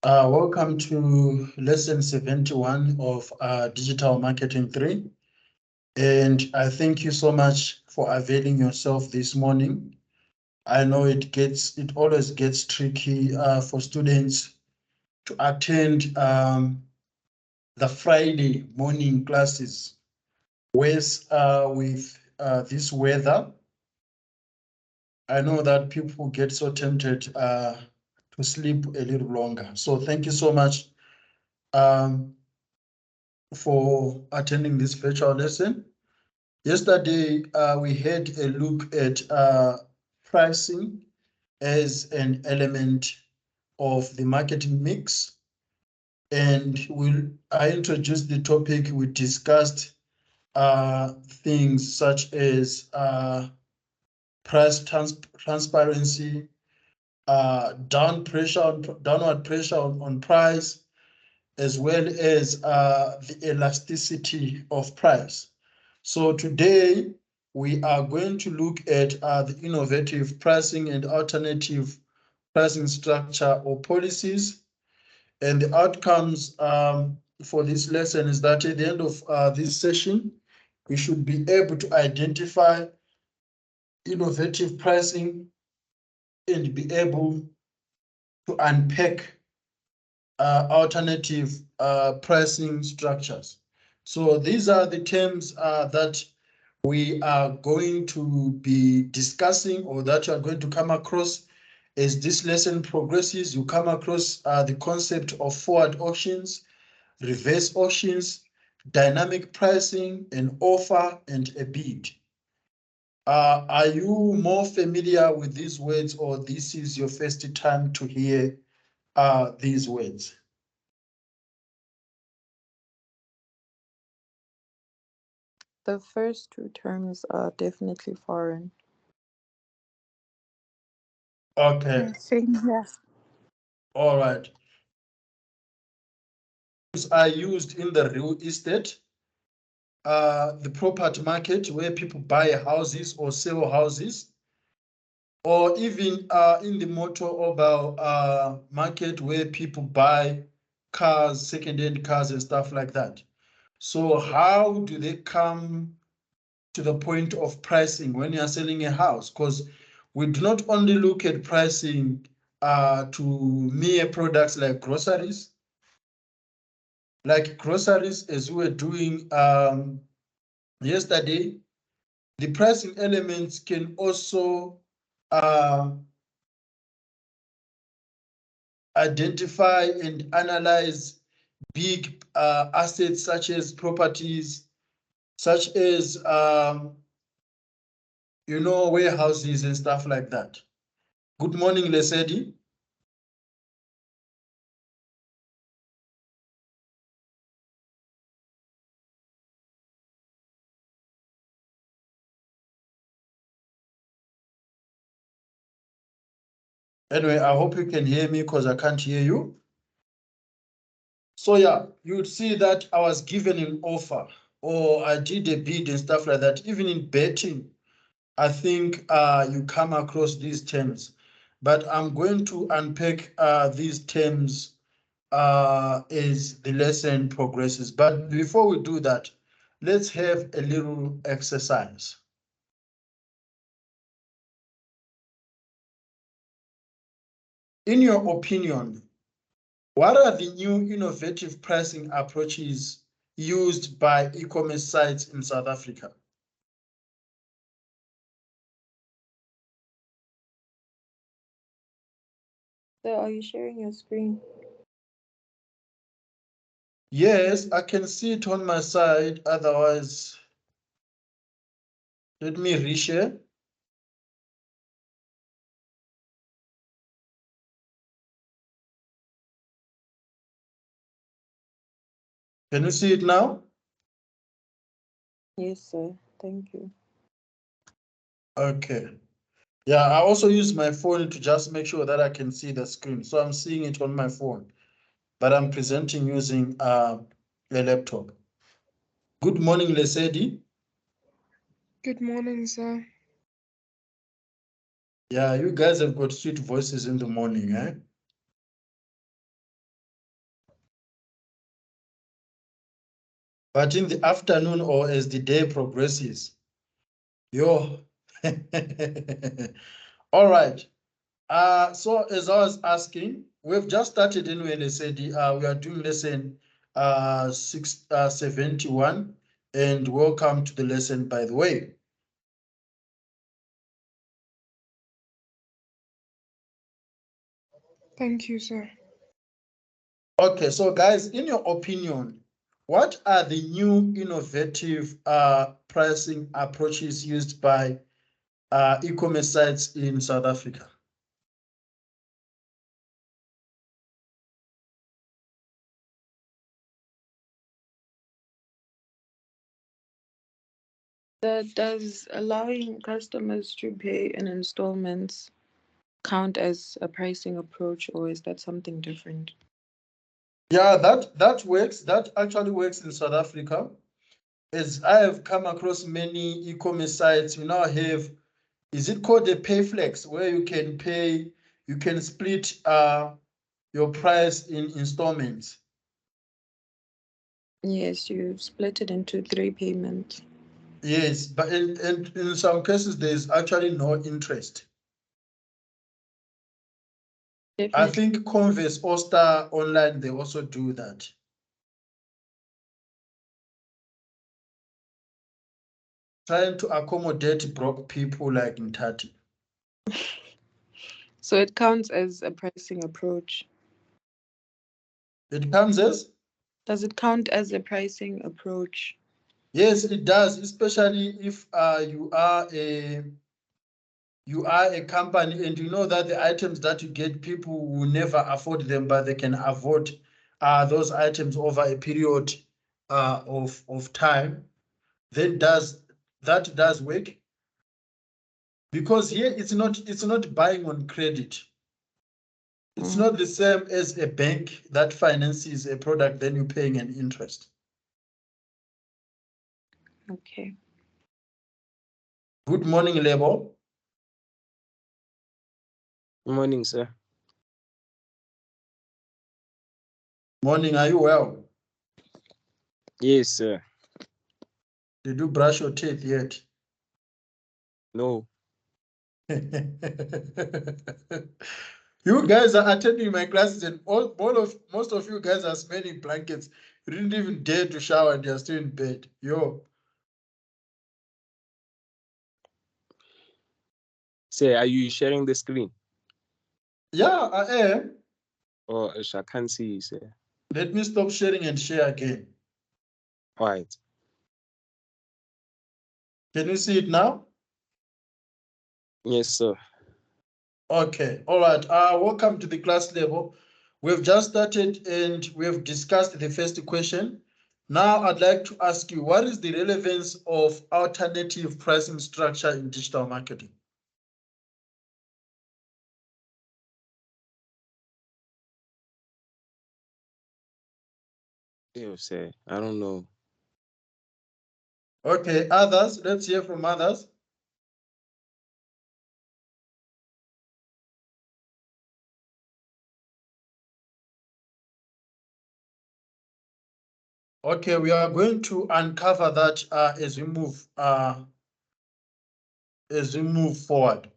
Welcome to lesson 71 of Digital Marketing 3. And I thank you so much for availing yourself this morning. I know it always gets tricky for students to attend the Friday morning classes with this weather. I know that people get so tempted to sleep a little longer. So thank you so much for attending this virtual lesson. Yesterday, we had a look at pricing as an element of the marketing mix. And I introduced the topic. We discussed things such as price transparency, downward pressure on price, as well as the elasticity of price. So today we are going to look at the innovative pricing and alternative pricing structure or policies. And the outcomes for this lesson is that at the end of this session, we should be able to identify innovative pricing and be able to unpack alternative pricing structures. So these are the terms that we are going to be discussing, or that you are going to come across as this lesson progresses. You come across the concept of forward auctions, reverse auctions, dynamic pricing, an offer, and a bid. Are you more familiar with these words, or this is your first time to hear these words? The first two terms are definitely foreign. Okay, Same here. all right. Are used in the real estate, the property market where people buy houses or sell houses, or even in the motor market where people buy cars, second-hand cars and stuff like that. So how do they come to the point of pricing when you are selling a house? Because we do not only look at pricing to mere products like groceries. Like groceries, as we were doing yesterday, the pricing elements can also identify and analyze big assets such as properties, such as warehouses and stuff like that. Good morning, Lesedi. Anyway, I hope you can hear me because I can't hear you. So yeah, you would see that I was given an offer or I did a bid and stuff like that. Even in betting, I think you come across these terms, but I'm going to unpack these terms as the lesson progresses. But before we do that, let's have a little exercise. In your opinion, what are the new innovative pricing approaches used by e-commerce sites in South Africa? So, are you sharing your screen? Yes, I can see it on my side. Otherwise, let me reshare. Can you see it now? Yes, sir. Thank you. Okay. Yeah, I also use my phone to just make sure that I can see the screen. So I'm seeing it on my phone, but I'm presenting using a laptop. Good morning, Lesedi. Good morning, sir. Yeah, you guys have got sweet voices in the morning, eh? But in the afternoon or as the day progresses, yo. All right. So as I was asking, we've just started in when they said we are doing lesson 671, and welcome to the lesson, by the way. Thank you, sir. Okay, so guys, in your opinion, what are the new innovative pricing approaches used by e-commerce sites in South Africa? Does allowing customers to pay in installments count as a pricing approach, or is that something different? Yeah, that works. That actually works in South Africa. As I have come across many e-commerce sites, you now have, is it called a payflex, where you can pay, you can split your price in installments. Yes, you split it into 3 payments. Yes, but in some cases there's actually no interest. I Definitely. think Converse or Star Online, they also do that. Trying to accommodate broke people like Ntati. So it counts as a pricing approach. It comes as? Does it count as a pricing approach? Yes, it does, especially if you are a company and you know that the items that you get, people will never afford them, but they can afford those items over a period of time. Then that does work, because here it's not buying on credit. It's not the same as a bank that finances a product, then you're paying an interest. Okay. Good morning, Lebo. Good morning, sir. Morning, are you well? Yes, sir. Did you brush your teeth yet? No. You guys are attending my classes, and most of you guys are smelling blankets. You didn't even dare to shower and you're still in bed. Yo. Sir, are you sharing the screen? Yeah, I am. Or I can't see you, sir. Let me stop sharing and share again. All right. Can you see it now? Yes, sir. Okay, all right. Welcome to the class level. We've just started and we've discussed the first question. Now I'd like to ask you, what is the relevance of alternative pricing structure in digital marketing? Yes, sir. I don't know. Okay, others, let's hear from others. Okay, we are going to uncover that as we move forward.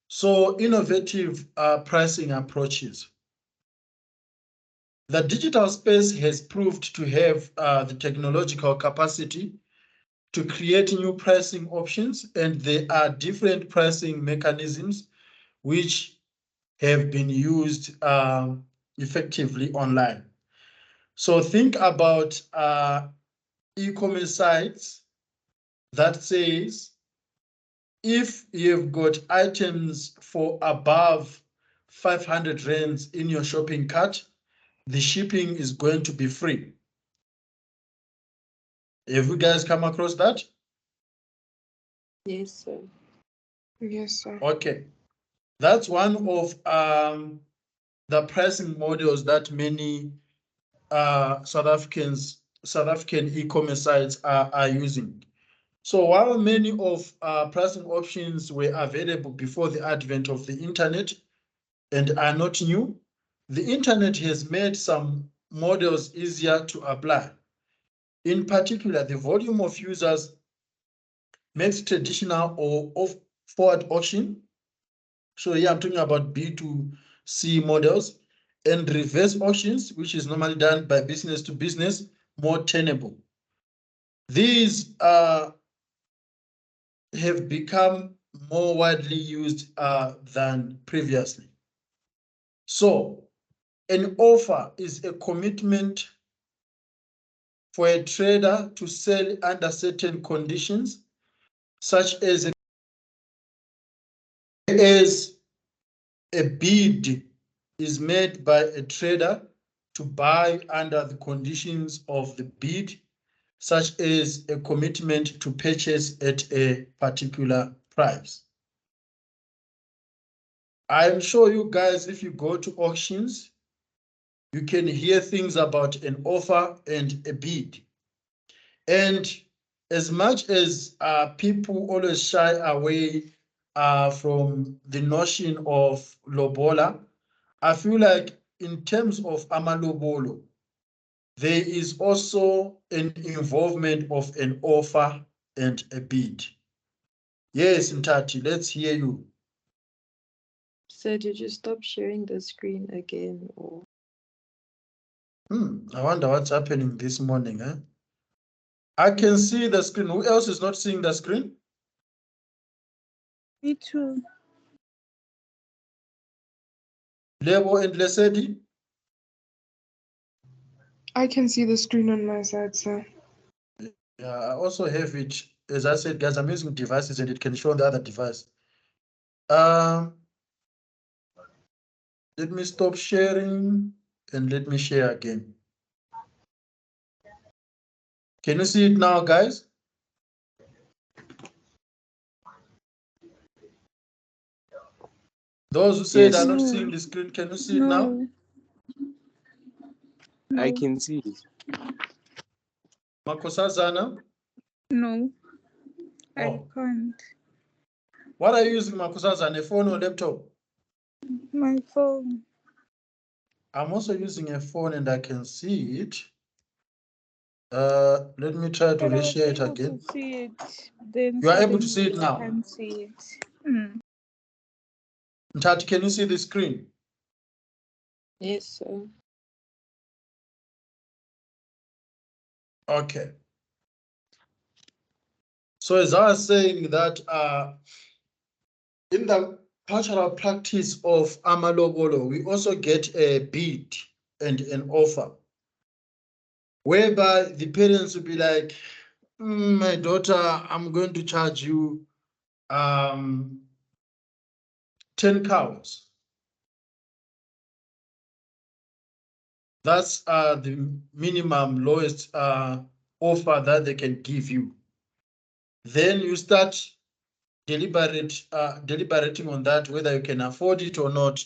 So, innovative pricing approaches. The digital space has proved to have the technological capacity to create new pricing options, and there are different pricing mechanisms which have been used effectively online. So think about e-commerce sites that says, if you've got items for above 500 rands in your shopping cart, the shipping is going to be free. Have you guys come across that? Yes, sir. Yes, sir. Okay, that's one of the pricing models that many South African e-commerce sites are using. So while many of pricing options were available before the advent of the internet and are not new, the internet has made some models easier to apply. In particular, the volume of users makes traditional or off forward auction. So here I'm talking about B2C models and reverse auctions, which is normally done by business to business, more tenable. These have become more widely used than previously. So an offer is a commitment for a trader to sell under certain conditions, such as a bid is made by a trader to buy under the conditions of the bid, such as a commitment to purchase at a particular price. I'm sure you guys, if you go to auctions, you can hear things about an offer and a bid. And as much as people always shy away from the notion of lobola, I feel like in terms of amalobolo, there is also an involvement of an offer and a bid. Yes, Ntati, let's hear you. So did you stop sharing the screen again, or? I wonder what's happening this morning. I can see the screen. Who else is not seeing the screen? Me too. Lebo and Lesedi? I can see the screen on my side, sir. Yeah, I also have it. As I said, guys, I'm using devices and it can show on the other device. Let me stop sharing and let me share again. Can you see it now, guys? Those who said Yes. are not seeing the screen, can you see it now? No. I No. can see it. Makosazana? No. I Oh. can't. What are you using, Makosazana, a phone or laptop? My phone. I'm also using a phone and I can see it. Let me try to But I was reshare it able again. to see it. Then You are able to see suddenly it I now? can't see it. Mm. Ntati, can you see the screen? Yes, sir. Okay. So as I was saying that in the cultural practice of amalobolo, we also get a bid and an offer, whereby the parents will be like, my daughter, I'm going to charge you 10 cows. That's the minimum lowest offer that they can give you. Then you start deliberating on that, whether you can afford it or not.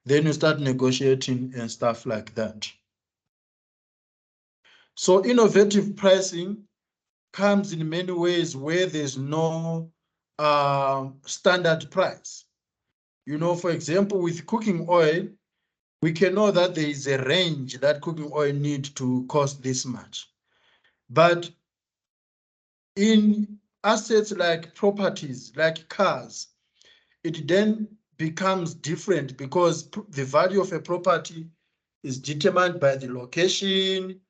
Then you start negotiating and stuff like that. So innovative pricing comes in many ways where there's no standard price. You know, for example, with cooking oil, we can know that there is a range that cooking oil needs to cost this much. But in assets like properties, like cars, it then becomes different because the value of a property is determined by the location,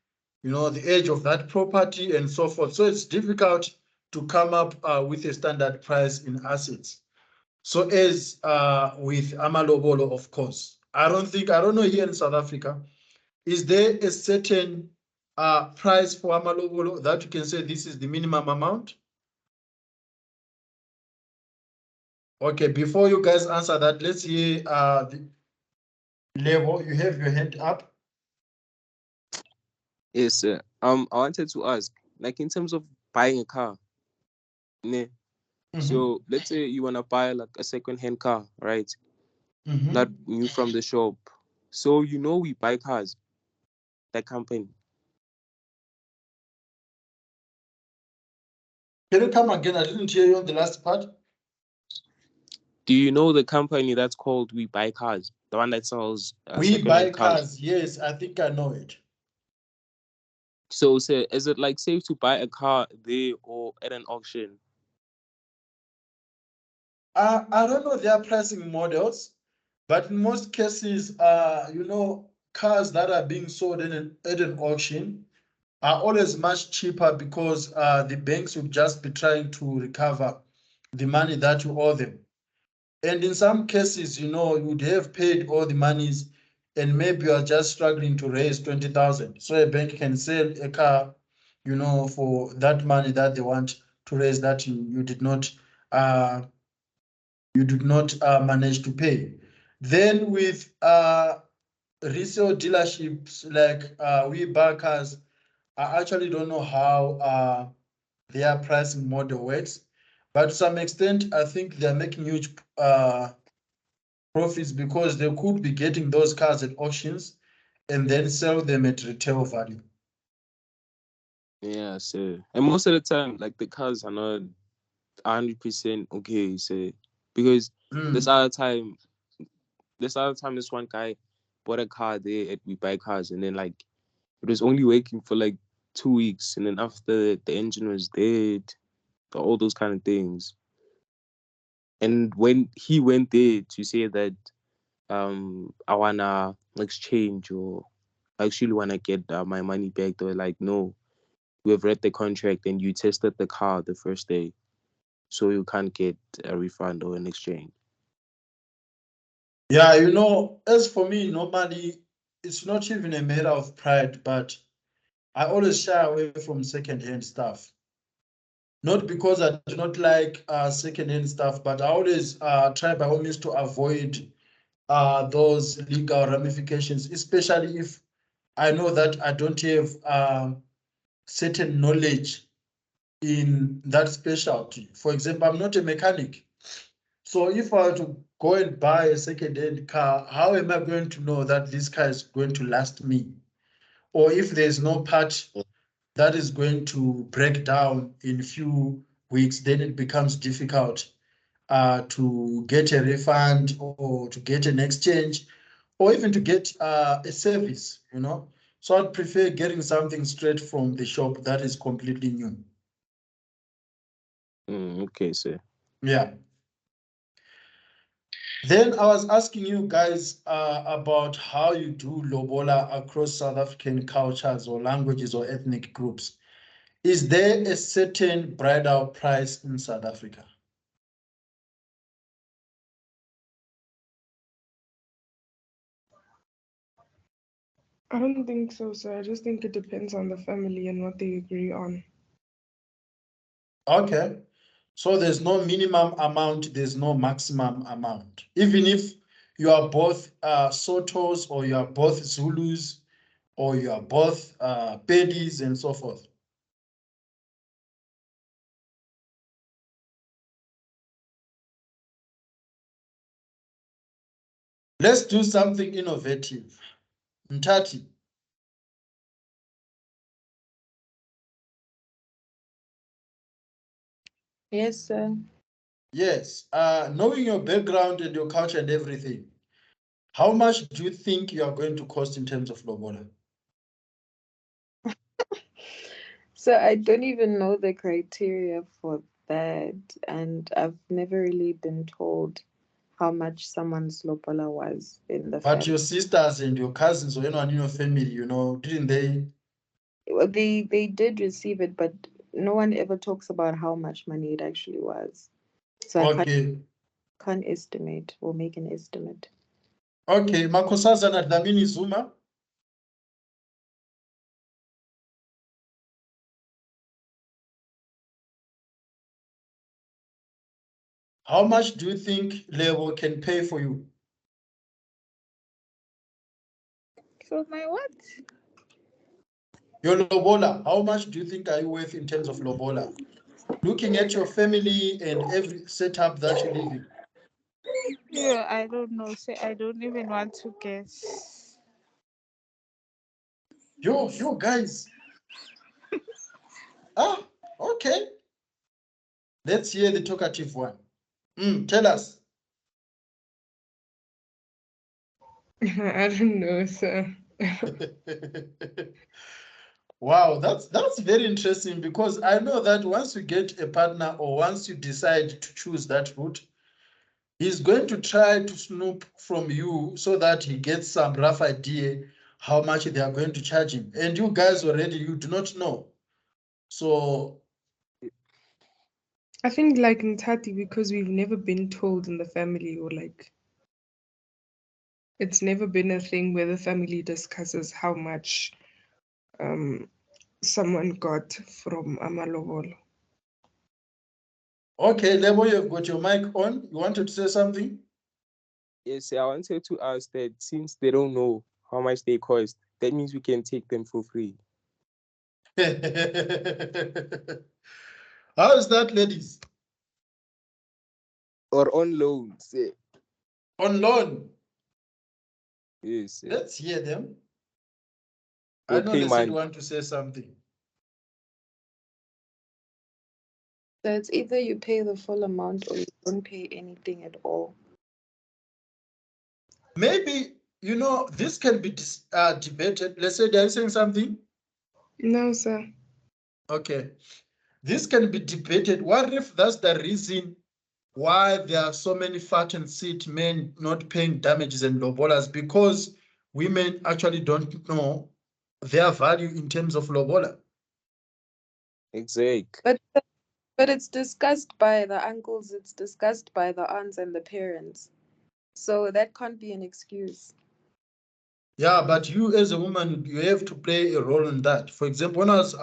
you know, the age of that property and so forth. So it's difficult to come up with a standard price in assets. So as with amalobolo, of course, I don't know here in South Africa, is there a certain price for amalobolo that you can say this is the minimum amount? Okay, before you guys answer that, let's hear the level. You have your hand up. Yes, sir. I wanted to ask, like in terms of buying a car, ne? So let's say you wanna buy like a second-hand car, right? Not new from the shop. So you know we buy cars, that company. Can you come again? I didn't hear you on the last part. Do you know the company that's called We Buy Cars? The one that sells We buy second-hand cars. cars. Yes, I think I know it. So, say, is it like safe to buy a car there or at an auction? I don't know their pricing models, but in most cases, cars that are being sold at an auction are always much cheaper because the banks would just be trying to recover the money that you owe them. And in some cases, you would have paid all the monies and maybe you are just struggling to raise 20,000. So a bank can sell a car, for that money that they want to raise that you did not uh, manage to pay. Then with resale dealerships like we buy cars, I actually don't know how their pricing model works, but to some extent, I think they're making huge profits because they could be getting those cars at auctions and then sell them at retail value. Yeah, so and most of the time, like the cars are not 100% okay. So because this Mm. other time, this one guy bought a car there at We Buy Cars, and then like it was only working for like 2 weeks, and then after the engine was dead, all those kind of things. And when he went there to say that I wanna exchange or I actually wanna get my money back, they were like, no, we have read the contract and you tested the car the first day, so you can't get a refund or an exchange. Yeah, as for me, normally it's not even a matter of pride, but I always shy away from second-hand stuff. Not because I do not like second-hand stuff, but I always try by all means to avoid those legal ramifications, especially if I know that I don't have certain knowledge in that specialty. For example, I'm not a mechanic. So if I were to go and buy a second-hand car, how am I going to know that this car is going to last me? Or if there's no part that is going to break down in a few weeks, then it becomes difficult to get a refund or to get an exchange or even to get a service. So I'd prefer getting something straight from the shop that is completely new. Okay, so Yeah. Then I was asking you guys about how you do lobola across South African cultures or languages or ethnic groups. Is there a certain bridal price in South Africa? I don't think so, sir. I just think it depends on the family and what they agree on. Okay. So there's no minimum amount, there's no maximum amount. Even if you are both Sotos or you are both Zulus or you are both Pedis and so forth. Let's do something innovative. Mtati, Yes, sir. yes, knowing your background and your culture and everything, how much do you think you are going to cost in terms of lobola? So I don't even know the criteria for that, and I've never really been told how much someone's lobola was in the But family. your sisters and your cousins or anyone in your family, didn't they? Well, they did receive it, but no one ever talks about how much money it actually was. So I Okay. can't estimate or make an estimate. Okay. Makosazana Dlamini Zuma. How much do you think Lebo can pay for you? For my what? Your lobola, how much do you think are you worth in terms of lobola? Looking at your family and every setup that you live in. Yeah, I don't know. Say I don't even want to guess. Yo, guys. Ah, okay. Let's hear the talkative one. Tell us. I don't know, sir. Wow, that's very interesting, because I know that once you get a partner or once you decide to choose that route, he's going to try to snoop from you so that he gets some rough idea how much they are going to charge him. And you guys already, you do not know. So, I think like in Tati, because we've never been told in the family, or like it's never been a thing where the family discusses how much someone got from Amalobolo. okay, Lebo, you've got your mic on. You wanted to say something? Yes, I wanted to ask that since they don't know how much they cost, that means we can take them for free. How is that, ladies? Or on loan, say. On loan. Yes, Let's hear them. I we'll know pay they said money. want to say something. So it's either you pay the full amount or you don't pay anything at all. Maybe, this can be debated. Let's say they're saying something. No, sir. Okay. This can be debated. What if that's the reason why there are so many fat and sick men not paying damages and lobolas? Because women actually don't know their value in terms of lobola. Exact. But it's discussed by the uncles, it's discussed by the aunts and the parents. So that can't be an excuse. Yeah, but you as a woman, you have to play a role in that. For example, when I was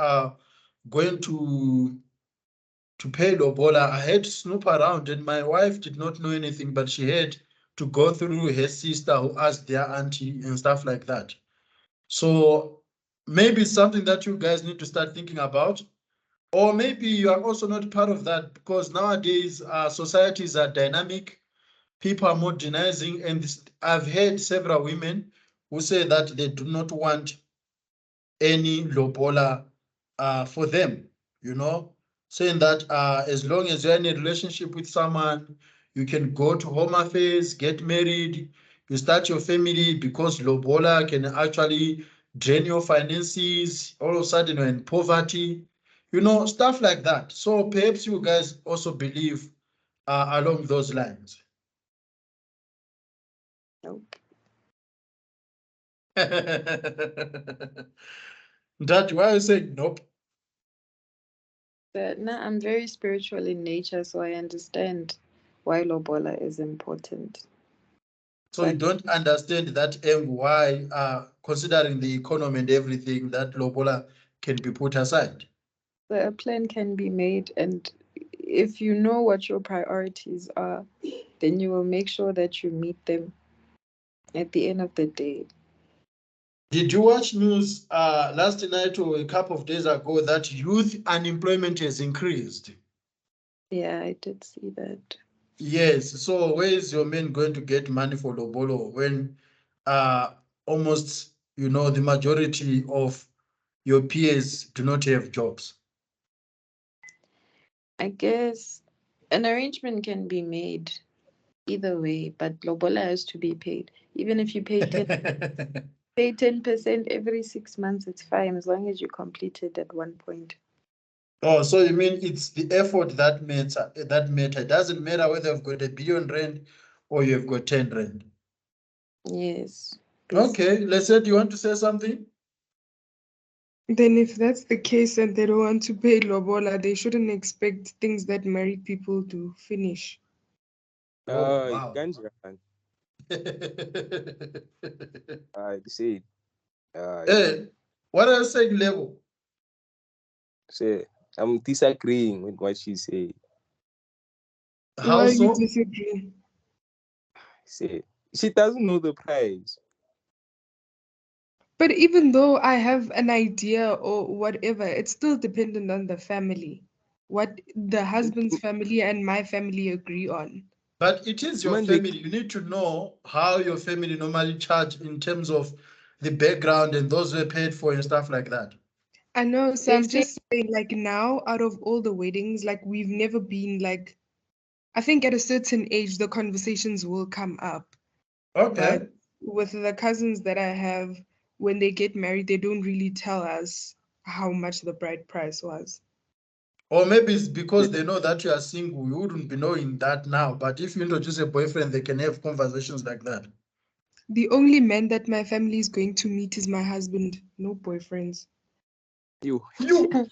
going to pay lobola, I had to snoop around, and my wife did not know anything, but she had to go through her sister who asked their auntie and stuff like that. So maybe it's something that you guys need to start thinking about. Or maybe you are also not part of that, because nowadays societies are dynamic, people are modernizing, and I've heard several women who say that they do not want any lobola for them, saying that as long as you're in a relationship with someone, you can go to home affairs, get married, you start your family, because lobola can actually drain your finances. All of a sudden, you're in poverty, stuff like that. So perhaps you guys also believe along those lines. Nope. That why you saying nope? But no, I'm very spiritual in nature, so I understand why lobola is important. So you don't understand that why, considering the economy and everything, that lobola can be put aside. So a plan can be made, and if you know what your priorities are, then you will make sure that you meet them at the end of the day. Did you watch news last night or a couple of days ago that youth unemployment has increased? Yeah, I did see that. Yes. So where is your man going to get money for lobolo when almost, the majority of your peers do not have jobs? I guess an arrangement can be made either way, but lobola has to be paid. Even if you pay 10% every 6 months, it's fine as long as you complete it at one point. Oh, so you mean it's the effort that matters? That matter. It doesn't matter whether you've got R1 billion or you've got R10. Yes. Okay, let's say, do you want to say something? Then if that's the case and they don't want to pay lobola, they shouldn't expect things that married people do finish. Oh, wow. Ganja. I see. Hey, what are you saying, Level? Say, I'm disagreeing with what she said. How Why you so? disagree? Say, she doesn't know the price. But even though I have an idea or whatever, it's still dependent on the family, what the husband's family and my family agree on. But it is your Man, family. You need to know how your family normally charge in terms of the background and those who are paid for and stuff like that. I know, so They I'm say just saying, like now, out of all the weddings, like we've never been like, I think at a certain age, the conversations will come up. Okay. But with the cousins that I have, when they get married, they don't really tell us how much the bride price was. Or maybe it's because they know that you are single. You wouldn't be knowing that now. But if you introduce a boyfriend, they can have conversations like that. The only man that my family is going to meet is my husband. No boyfriends. You. You.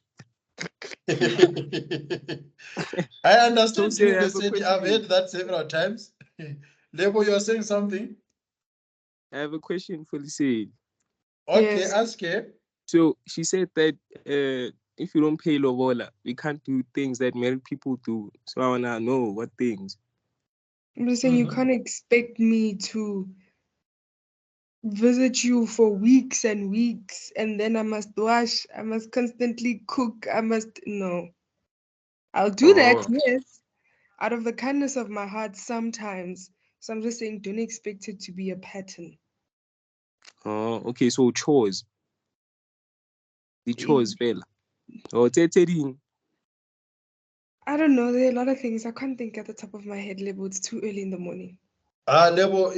I understand Sophia, you, I have a said question I've for you. heard that several times. Lebo, you're saying something? I have a question for Lise. Okay, Yes. ask her. So she said that if you don't pay lobola, we can't do things that married people do. So I wanna know what things. I'm just saying you can't expect me to visit you for weeks and weeks, and then I must wash, I must constantly cook, no. I'll do that, Oh. yes, out of the kindness of my heart sometimes. So I'm just saying, don't expect it to be a pattern. Oh, okay. So chores. The Eh, chores, fella. Oh, tetering. I don't know, there are a lot of things I can't think at the top of my head, Lebo. It's too early in the morning. Lebo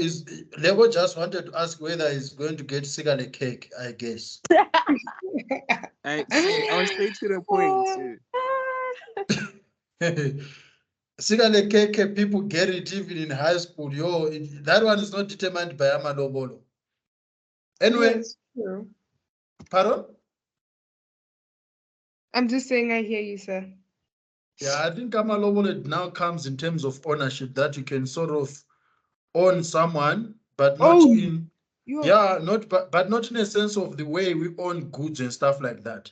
just wanted to ask whether he's going to get cigarette cake, I guess. I was straight to the point. Cigarette cake, people get it even in high school. That one is not determined by Amalobolo. Anyway, Yes, true. pardon? I'm just saying I hear you, sir. Yeah, I think Amalobolo now comes in terms of ownership, that you can sort of own someone, but not Oh, in but not in a sense of the way we own goods and stuff like that.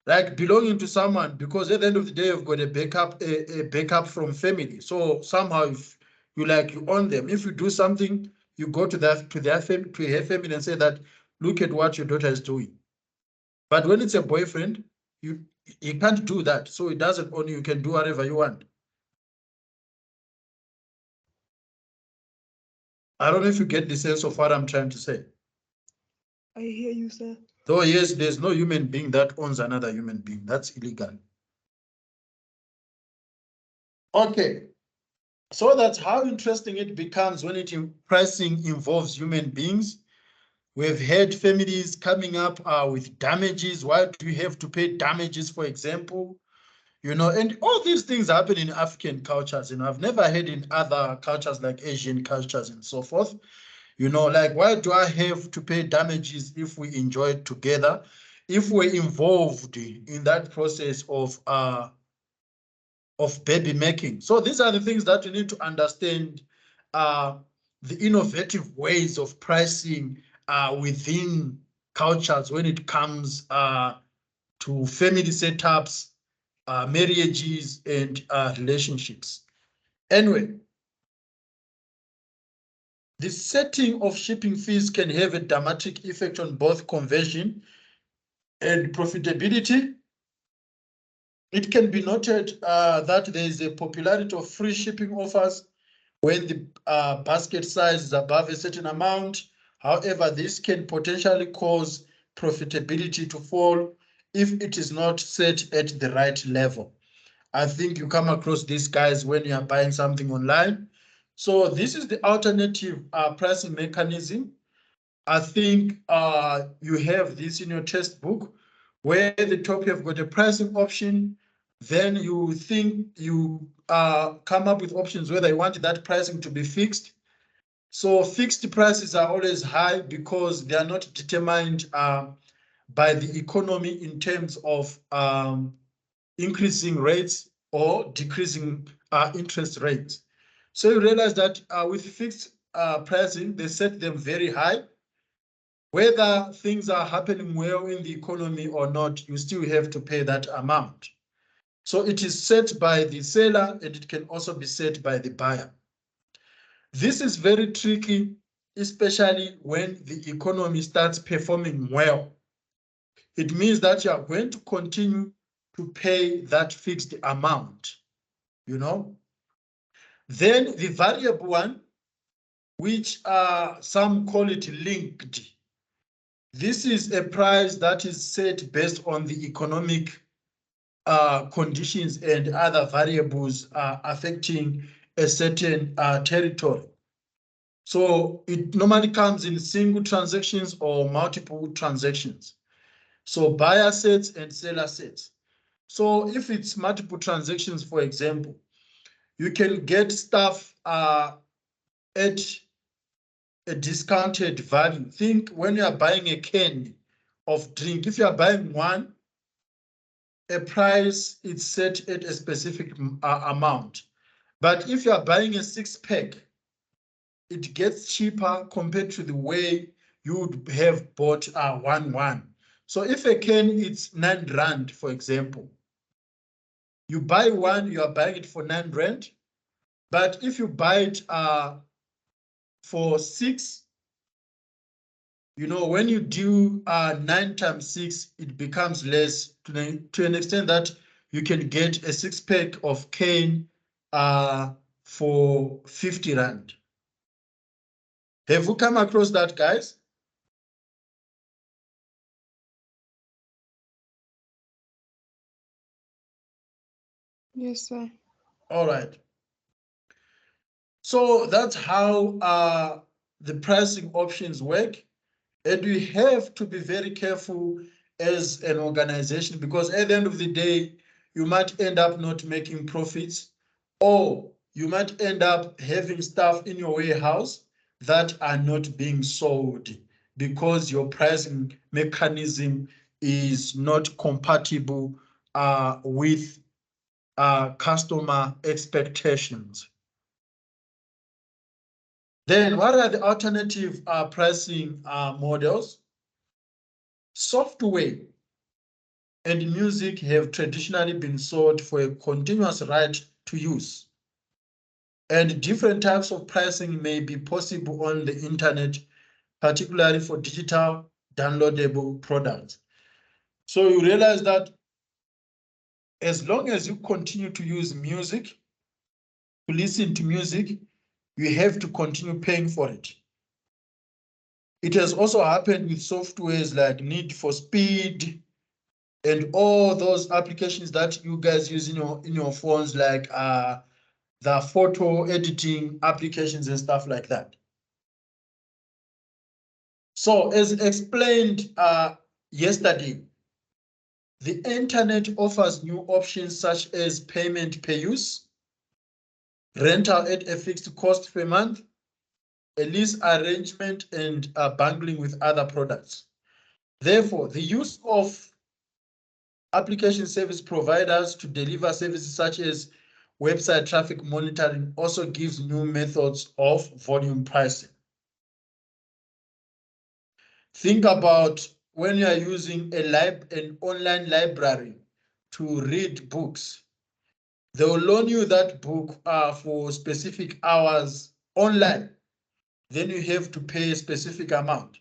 Like belonging to someone, because at the end of the day, you've got a backup from family. So somehow, if you own them, if you do something, you go to her family and say that, look at what your daughter is doing. But when it's a boyfriend, you can't do that. So it doesn't own you. You can do whatever you want. I don't know if you get the sense of what I'm trying to say. I hear you, sir. Though, yes, there's no human being that owns another human being. That's illegal. Okay. So that's how interesting it becomes when pricing involves human beings. We've had families coming up with damages. Why do you have to pay damages, for example? And all these things happen in African cultures. I've never heard in other cultures like Asian cultures and so forth. Like, why do I have to pay damages if we enjoy it together? If we're involved in that process of baby making. So these are the things that you need to understand, the innovative ways of pricing within cultures when it comes to family setups, marriages, and relationships. Anyway, the setting of shipping fees can have a dramatic effect on both conversion and profitability. It can be noted that there is a popularity of free shipping offers when the basket size is above a certain amount. However, this can potentially cause profitability to fall if it is not set at the right level. I think you come across these guys when you are buying something online. So this is the alternative pricing mechanism. I think you have this in your textbook, where at the top you have got a pricing option. Then you think you come up with options whether you want that pricing to be fixed. So fixed prices are always high because they are not determined by the economy in terms of increasing rates or decreasing interest rates. So you realize that with fixed pricing, they set them very high. Whether things are happening well in the economy or not, you still have to pay that amount. So it is set by the seller and it can also be set by the buyer. This is very tricky, especially when the economy starts performing well. It means that you are going to continue to pay that fixed amount. Then the variable one, which some call it linked. This is a price that is set based on the economic conditions and other variables affecting a certain territory. So it normally comes in single transactions or multiple transactions. So buyer sets and seller sets. So if it's multiple transactions, for example, you can get stuff at a discounted value. Think when you are buying a can of drink, if you are buying one, a price is set at a specific amount. But if you are buying a 6-pack, it gets cheaper compared to the way you would have bought a one. So if a can is 9 rand, for example, you buy one, you are buying it for 9 rand. But if you buy it for 6, when you do 9 times 6, it becomes less to an extent that you can get a 6-pack of cane for 50 rand. Have you come across that, guys? Yes, sir. All right. So that's how the pricing options work. And we have to be very careful as an organization, because at the end of the day, you might end up not making profits, or you might end up having stuff in your warehouse that are not being sold because your pricing mechanism is not compatible with customer expectations. Then what are the alternative pricing models? Software and music have traditionally been sold for a continuous right to use. And different types of pricing may be possible on the internet, particularly for digital downloadable products. So you realize that as long as you continue to use music, to listen to music, you have to continue paying for it. It has also happened with softwares like Need for Speed and all those applications that you guys use in your phones, like the photo editing applications and stuff like that. So as explained yesterday, the internet offers new options such as payment per use, rental at a fixed cost per month, a lease arrangement, and bundling with other products. Therefore, the use of application service providers to deliver services such as website traffic monitoring also gives new methods of volume pricing. Think about when you are using an online library to read books. They will loan you that book for specific hours online. Then you have to pay a specific amount.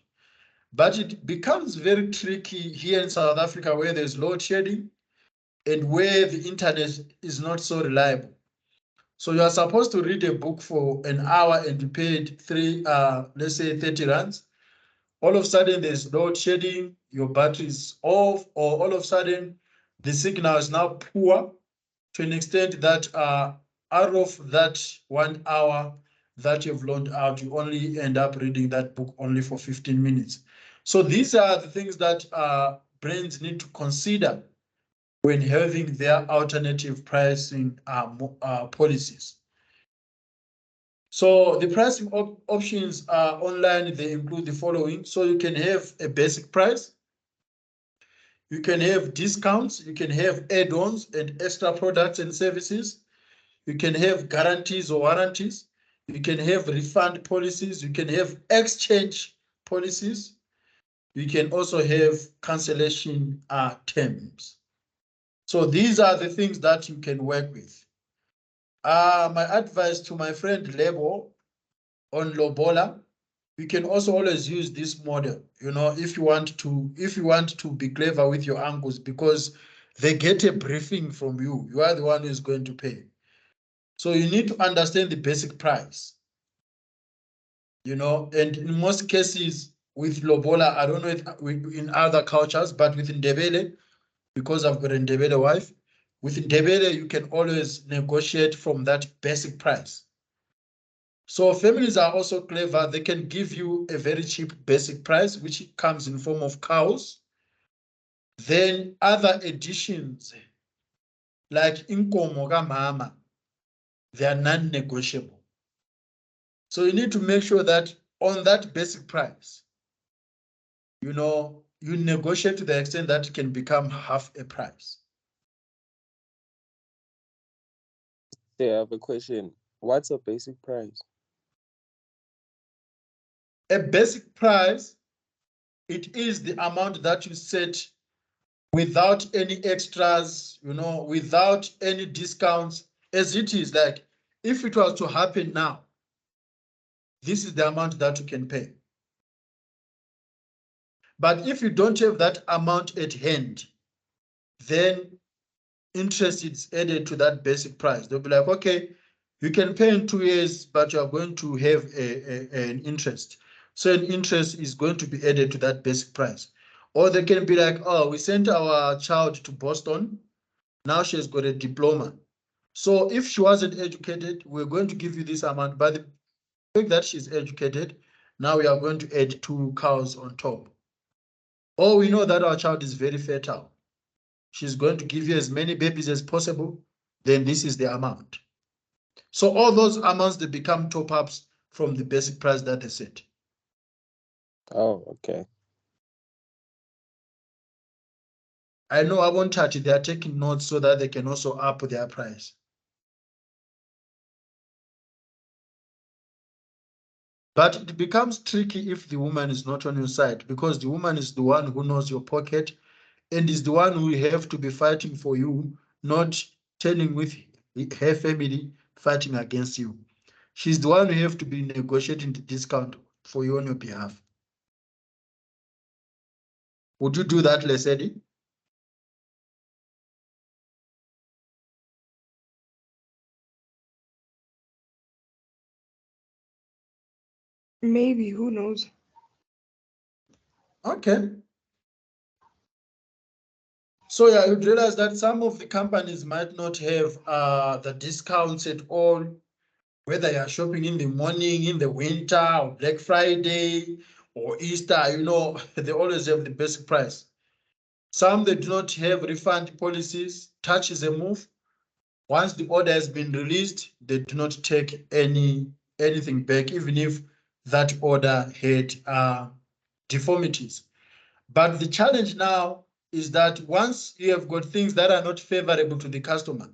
But it becomes very tricky here in South Africa, where there's load shedding and where the internet is not so reliable. So you are supposed to read a book for an hour and you paid let's say 30 rands. All of a sudden there's load shedding, your battery is off, or all of a sudden the signal is now poor to an extent that out of that 1 hour that you've loaned out, you only end up reading that book only for 15 minutes. So these are the things that brands need to consider when having their alternative pricing policies. So the pricing options online, they include the following. So you can have a basic price, you can have discounts, you can have add-ons and extra products and services, you can have guarantees or warranties, you can have refund policies, you can have exchange policies, you can also have cancellation terms. So these are the things that you can work with. My advice to my friend Lebo on Lobola, you can also always use this model, if you want to be clever with your uncles, because they get a briefing from you. You are the one who is going to pay. So you need to understand the basic price, and in most cases with Lobola, I don't know if in other cultures, but with Ndebele, because I've got a Ndebele wife, with Ndebele, you can always negotiate from that basic price. So families are also clever. They can give you a very cheap basic price, which comes in form of cows. Then other additions like inkomo kamama, they are non-negotiable. So you need to make sure that on that basic price, you negotiate to the extent that it can become half a price. I have a question. What's a basic price? A basic price, it is the amount that you set without any extras, without any discounts, as it is. Like if it was to happen now, this is the amount that you can pay. But if you don't have that amount at hand, then interest is added to that basic price. They'll be like, okay, you can pay in 2 years, but you are going to have an interest. So an interest is going to be added to that basic price. Or they can be like, oh, we sent our child to Boston. Now she has got a diploma. So if she wasn't educated, we're going to give you this amount. But the fact that she's educated, now we are going to add 2 cows on top. Or we know that our child is very fertile. She's going to give you as many babies as possible. Then this is the amount. So all those amounts, they become top-ups from the basic price that they set. Oh, okay. I know I won't touch it. They are taking notes so that they can also up their price. But it becomes tricky if the woman is not on your side, because the woman is the one who knows your pocket and is the one who have to be fighting for you, not turning with her family fighting against you. She's the one who have to be negotiating the discount for you on your behalf. Would you do that, Lesedi? Maybe, who knows? Okay. So yeah, you'd realize that some of the companies might not have the discounts at all, whether you're shopping in the morning, in the winter, or Black Friday, or Easter, they always have the basic price. Some, they do not have refund policies. Touch is a move. Once the order has been released, they do not take anything back, even if that order had deformities. But the challenge now is that once you have got things that are not favorable to the customer,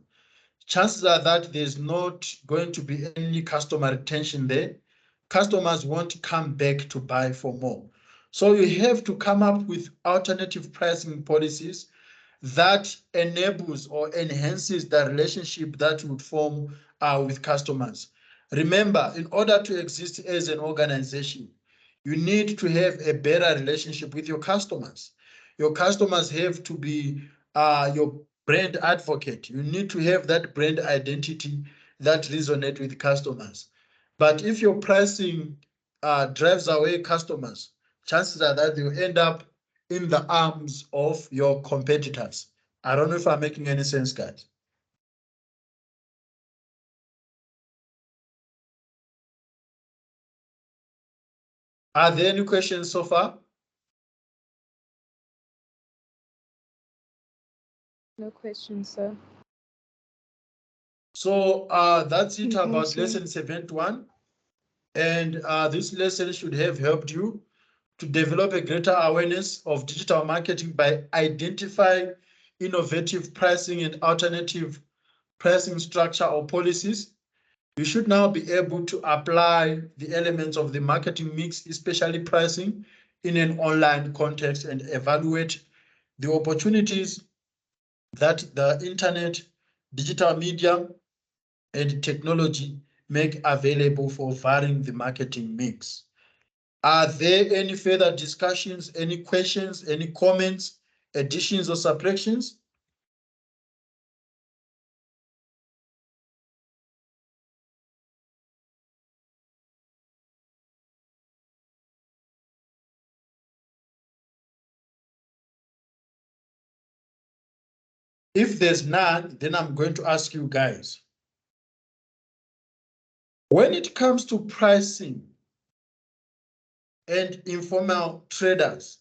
chances are that there's not going to be any customer retention there. Customers won't come back to buy for more. So you have to come up with alternative pricing policies that enables or enhances the relationship that would form with customers. Remember, in order to exist as an organization, you need to have a better relationship with your customers. Your customers have to be your brand advocate. You need to have that brand identity that resonates with customers. But if your pricing drives away customers, chances are that you end up in the arms of your competitors. I don't know if I'm making any sense, guys. Are there any questions so far? No questions, sir. So that's it No, about sir. lesson 71. And this lesson should have helped you to develop a greater awareness of digital marketing by identifying innovative pricing and alternative pricing structure or policies. You should now be able to apply the elements of the marketing mix, especially pricing, in an online context and evaluate the opportunities that the internet, digital media, and technology make available for varying the marketing mix. Are there any further discussions, any questions, any comments, additions or subtractions? If there's none, then I'm going to ask you guys. When it comes to pricing and informal traders,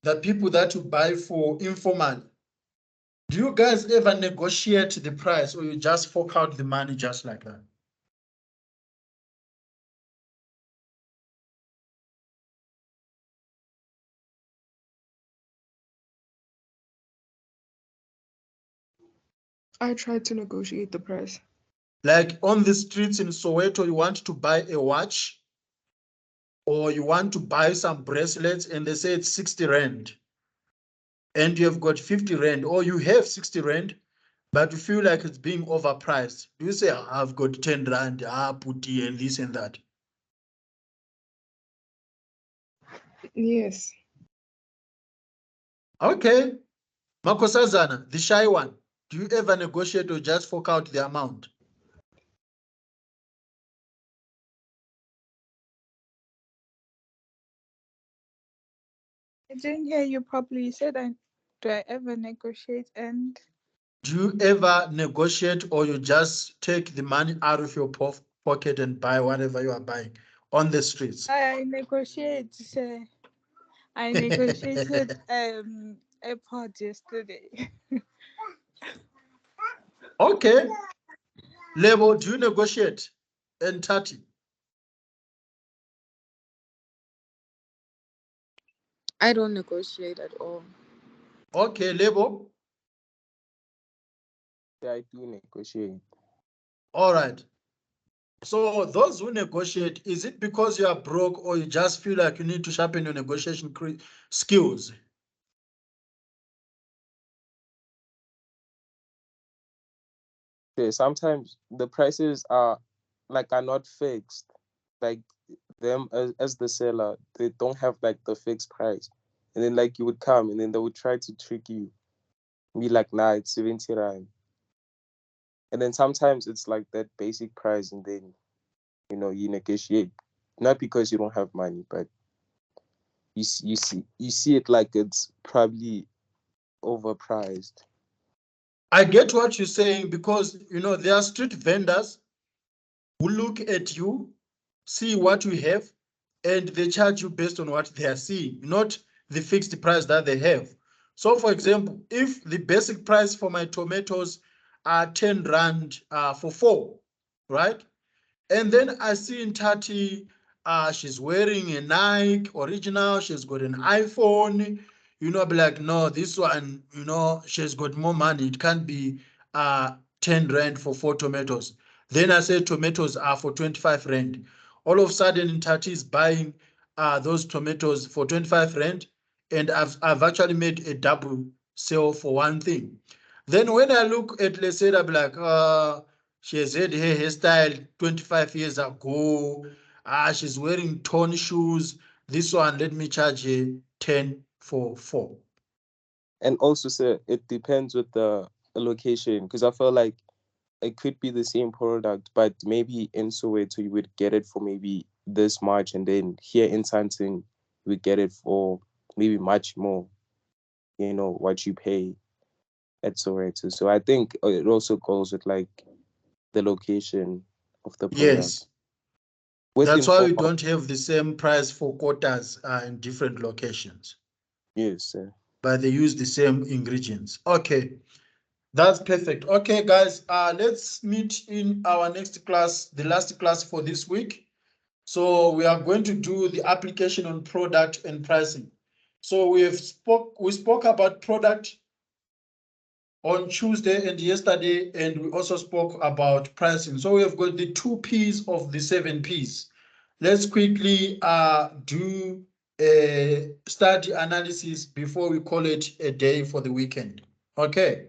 the people that you buy for informal, do you guys ever negotiate the price or you just fork out the money just like that? I tried to negotiate the price. Like on the streets in Soweto, you want to buy a watch or you want to buy some bracelets and they say it's 60 rand and you have got 50 rand or you have 60 rand, but you feel like it's being overpriced. Do you say, I've got 10 rand, putty and this and that? Yes. Okay. Makosazana, the shy one, do you ever negotiate or just fork out the amount? I didn't hear you properly. You said, do I ever negotiate? And Do you ever negotiate or you just take the money out of your pocket and buy whatever you are buying on the streets? I negotiate. I negotiated AirPods yesterday. Okay. Lebo, do you negotiate? And 30. I don't negotiate at all. Okay, Lebo. Yeah, I do negotiate. All right. So those who negotiate, is it because you are broke or you just feel like you need to sharpen your negotiation skills? Okay, sometimes the prices are not fixed. Like them as the seller, they don't have like the fixed price. And then like you would come and then they would try to trick you. Be like, nah, it's 70 rand. And then sometimes it's like that basic price and then you negotiate. Not because you don't have money, but you see it like it's probably overpriced. I get what you're saying because, there are street vendors who look at you, see what you have, and they charge you based on what they are seeing, not the fixed price that they have. So, for example, if the basic price for my tomatoes are 10 rand for 4, right? And then I see in Tati, she's wearing a Nike original, she's got an iPhone, I'll be like, no, this one, she's got more money. It can't be 10 rand for 4 tomatoes. Then I say tomatoes are for 25 rand. All of a sudden, Tati is buying those tomatoes for 25 rand, and I've actually made a double sale for one thing. Then when I look at Leseda, I'll be like, she has had her hairstyle 25 years ago. She's wearing torn shoes. This one, let me charge her 10 for 4. And also, sir, it depends with the location because I feel like it could be the same product, but maybe in Soweto you would get it for maybe this much, and then here in Santon we get it for maybe much more. What you pay at Soweto. So I think it also goes with like the location of the product. Yes. With That's why we informal, don't have the same price for quotas in different locations, yes, sir. but they use the same ingredients. Okay, that's perfect. Okay, guys, let's meet in our next class, the last class for this week. So we are going to do the application on product and pricing. So we spoke about product on Tuesday and yesterday, and we also spoke about pricing. So we have got the 2 P's of the 7 P's. Let's quickly do a study analysis before we call it a day for the weekend. Okay.